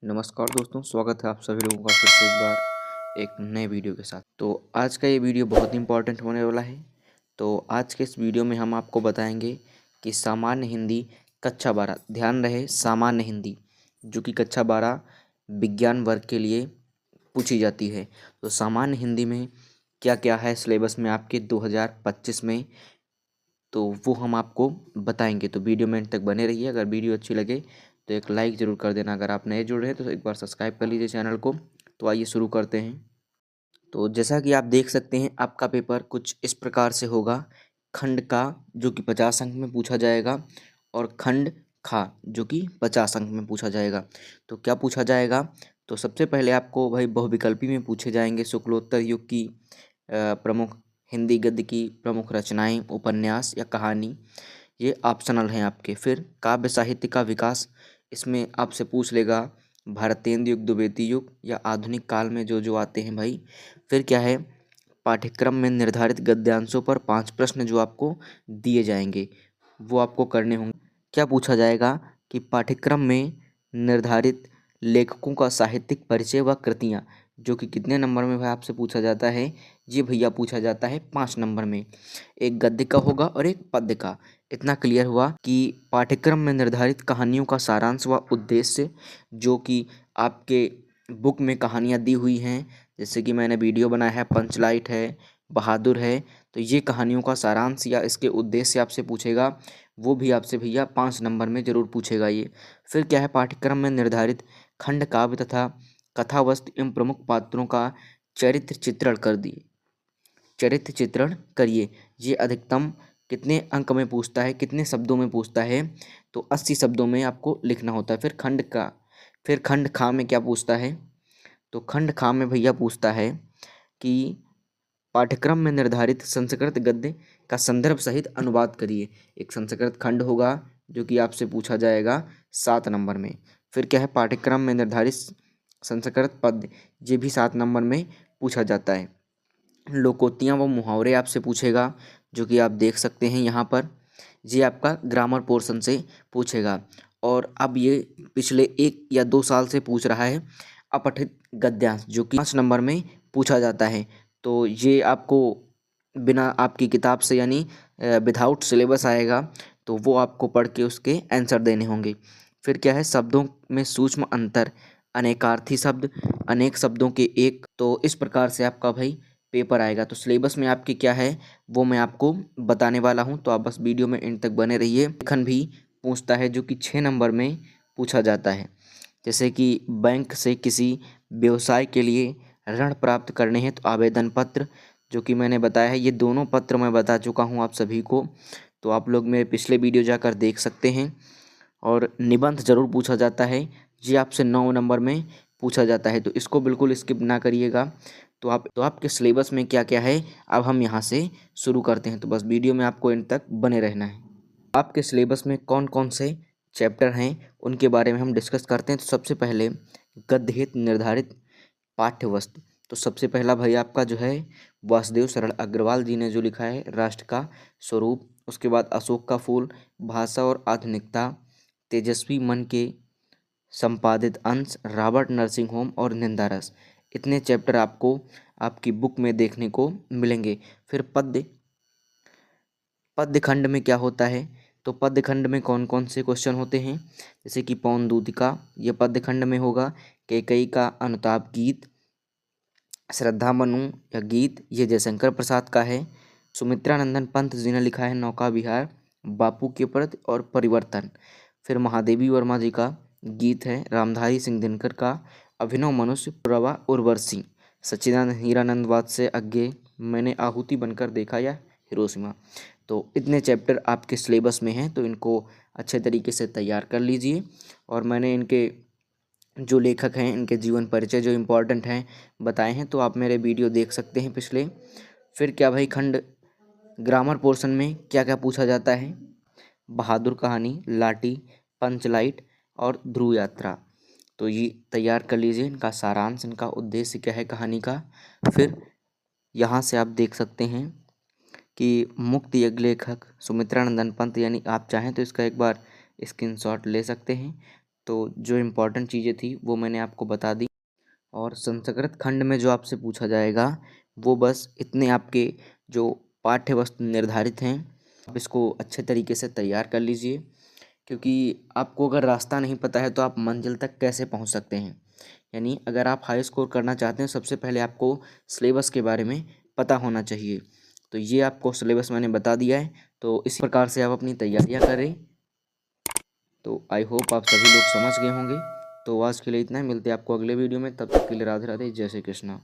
नमस्कार दोस्तों, स्वागत है आप सभी लोगों का फिर से एक बार एक नए वीडियो के साथ। तो आज का ये वीडियो बहुत इंपॉर्टेंट होने वाला है। तो आज के इस वीडियो में हम आपको बताएंगे कि सामान्य हिंदी कक्षा 12, ध्यान रहे सामान्य हिंदी, जो कि कक्षा 12 विज्ञान वर्ग के लिए पूछी जाती है। तो सामान्य हिंदी में क्या क्या है सिलेबस में आपके 2025 में, तो वो हम आपको बताएंगे। तो वीडियो में अंत तक बने रहिए। अगर वीडियो अच्छी लगे तो एक लाइक ज़रूर कर देना। अगर आप नए जुड़े हैं तो एक बार सब्सक्राइब कर लीजिए चैनल को। तो आइए शुरू करते हैं। तो जैसा कि आप देख सकते हैं, आपका पेपर कुछ इस प्रकार से होगा। खंड का जो कि 50 अंक में पूछा जाएगा, और खंड खा जो कि 50 अंक में पूछा जाएगा। तो क्या पूछा जाएगा? तो सबसे पहले आपको भाई बहुविकल्पी में पूछे जाएंगे शुक्लोत्तर युग की प्रमुख हिंदी गद्य की प्रमुख रचनाएं, उपन्यास या कहानी। ये ऑप्शनल हैं आपके। फिर काव्य साहित्य का विकास, इसमें आपसे पूछ लेगा भारतेंदु युग, द्विवेदी युग या आधुनिक काल में जो जो आते हैं भाई। फिर क्या है, पाठ्यक्रम में निर्धारित गद्यांशों पर 5 प्रश्न जो आपको दिए जाएंगे वो आपको करने होंगे। क्या पूछा जाएगा कि पाठ्यक्रम में निर्धारित लेखकों का साहित्यिक परिचय व कृतियाँ, जो कि कितने नंबर में भाई आपसे पूछा जाता है? ये भैया पूछा जाता है 5 नंबर में। एक गद्य का होगा और एक पद्य का। इतना क्लियर हुआ कि पाठ्यक्रम में निर्धारित कहानियों का सारांश व उद्देश्य, जो कि आपके बुक में कहानियाँ दी हुई हैं, जैसे कि मैंने वीडियो बनाया है, पंचलाइट है, बहादुर है। तो ये कहानियों का सारांश या इसके उद्देश्य आपसे पूछेगा, वो भी आपसे भैया 5 नंबर में ज़रूर पूछेगा ये। फिर क्या है, पाठ्यक्रम में निर्धारित खंड काव्य तथा कथा वस्तु एवं प्रमुख पात्रों का चरित्र चित्रण कर दिए, चरित्र चित्रण करिए। ये अधिकतम कितने अंक में पूछता है, कितने शब्दों में पूछता है? तो 80 शब्दों में आपको लिखना होता है। फिर खंड खा में क्या पूछता है? तो खंड खा में भैया पूछता है कि पाठ्यक्रम में निर्धारित संस्कृत गद्य का संदर्भ सहित अनुवाद करिए। एक संस्कृत खंड होगा जो कि आपसे पूछा जाएगा 7 नंबर में। फिर क्या है, पाठ्यक्रम में निर्धारित संस्कृत पद्य, ये भी 7 नंबर में पूछा जाता है। लोकोक्तियाँ व मुहावरे आपसे पूछेगा, जो कि आप देख सकते हैं यहाँ पर। ये आपका ग्रामर पोर्शन से पूछेगा। और अब ये पिछले 1 या 2 साल से पूछ रहा है अपठित गद्यांश, जो कि 5 नंबर में पूछा जाता है। तो ये आपको बिना आपकी किताब से, यानी विदाउट सिलेबस आएगा, तो वो आपको पढ़ के उसके आंसर देने होंगे। फिर क्या है, शब्दों में सूक्ष्म अंतर, अनेकार्थी शब्द, अनेक शब्दों के एक। तो इस प्रकार से आपका भाई पेपर आएगा। तो सिलेबस में आपके क्या है वो मैं आपको बताने वाला हूँ। तो आप बस वीडियो में एंड तक बने रहिए। लेखन भी पूछता है, जो कि 6 नंबर में पूछा जाता है। जैसे कि बैंक से किसी व्यवसाय के लिए ऋण प्राप्त करने हैं तो आवेदन पत्र, जो कि मैंने बताया है, ये दोनों पत्र मैं बता चुका हूँ आप सभी को। तो आप लोग मेरे पिछले वीडियो जाकर देख सकते हैं। और निबंध जरूर पूछा जाता है, ये आपसे 9 नंबर में पूछा जाता है। तो इसको बिल्कुल स्किप ना करिएगा। तो आपके सिलेबस में क्या क्या है, अब हम यहाँ से शुरू करते हैं। तो बस वीडियो में आपको इन तक बने रहना है। आपके सिलेबस में कौन कौन से चैप्टर हैं उनके बारे में हम डिस्कस करते हैं। तो सबसे पहले गद्य हित निर्धारित पाठ्य वस्तु। तो सबसे पहला भाई आपका जो है, वासुदेव सरल अग्रवाल जी ने जो लिखा है राष्ट्र का स्वरूप। उसके बाद अशोक का फूल, भाषा और आधुनिकता, तेजस्वी मन के संपादित अंश, रॉबर्ट नर्सिंग होम और निंदा रस। इतने चैप्टर आपको आपकी बुक में देखने को मिलेंगे। फिर पद्य खंड में क्या होता है? तो पद्य खंड में कौन कौन से क्वेश्चन होते हैं? जैसे कि पौन दूतिका, ये पद्य खंड में होगा। कैकई का अनुताप गीत, श्रद्धा मनु या गीत, ये जयशंकर प्रसाद का है। सुमित्रा नंदन पंत जी ने लिखा है नौका विहार, बापू के प्रति और परिवर्तन। फिर महादेवी वर्मा जी का गीत है। रामधारी सिंह दिनकर का अभिनव मनुष्य, पुरवा उर्वशी। सच्चिदानंद हीरानंद वाद से आगे, मैंने आहुति बनकर देखा या हिरोशिमा। तो इतने चैप्टर आपके सिलेबस में हैं, तो इनको अच्छे तरीके से तैयार कर लीजिए। और मैंने इनके जो लेखक हैं, इनके जीवन परिचय जो इम्पोर्टेंट हैं बताए हैं, तो आप मेरे वीडियो देख सकते हैं पिछले। फिर क्या भाई, खंड ग्रामर पोर्शन में क्या क्या पूछा जाता है? बहादुर कहानी, लाठी, पंचलाइट और ध्रुव यात्रा। तो ये तैयार कर लीजिए, इनका सारांश, इनका उद्देश्य क्या है कहानी का। फिर यहाँ से आप देख सकते हैं कि मुक्त यज्ञ लेखक सुमित्रा नंदन पंत, यानी आप चाहें तो इसका एक बार स्क्रीनशॉट ले सकते हैं। तो जो इम्पोर्टेंट चीज़ें थी वो मैंने आपको बता दी। और संस्कृत खंड में जो आपसे पूछा जाएगा वो बस इतने आपके जो पाठ्य वस्तु निर्धारित हैं, आप इसको अच्छे तरीके से तैयार कर लीजिए, क्योंकि आपको अगर रास्ता नहीं पता है तो आप मंजिल तक कैसे पहुंच सकते हैं। यानी अगर आप हाई स्कोर करना चाहते हैं, सबसे पहले आपको सिलेबस के बारे में पता होना चाहिए। तो ये आपको सिलेबस मैंने बता दिया है, तो इसी प्रकार से आप अपनी तैयारियां करें। तो आई होप आप सभी लोग समझ गए होंगे। तो आज के लिए इतना ही, मिलते हैं आपको अगले वीडियो में, तब तक के लिए राधे राधे, जय श्री कृष्णा।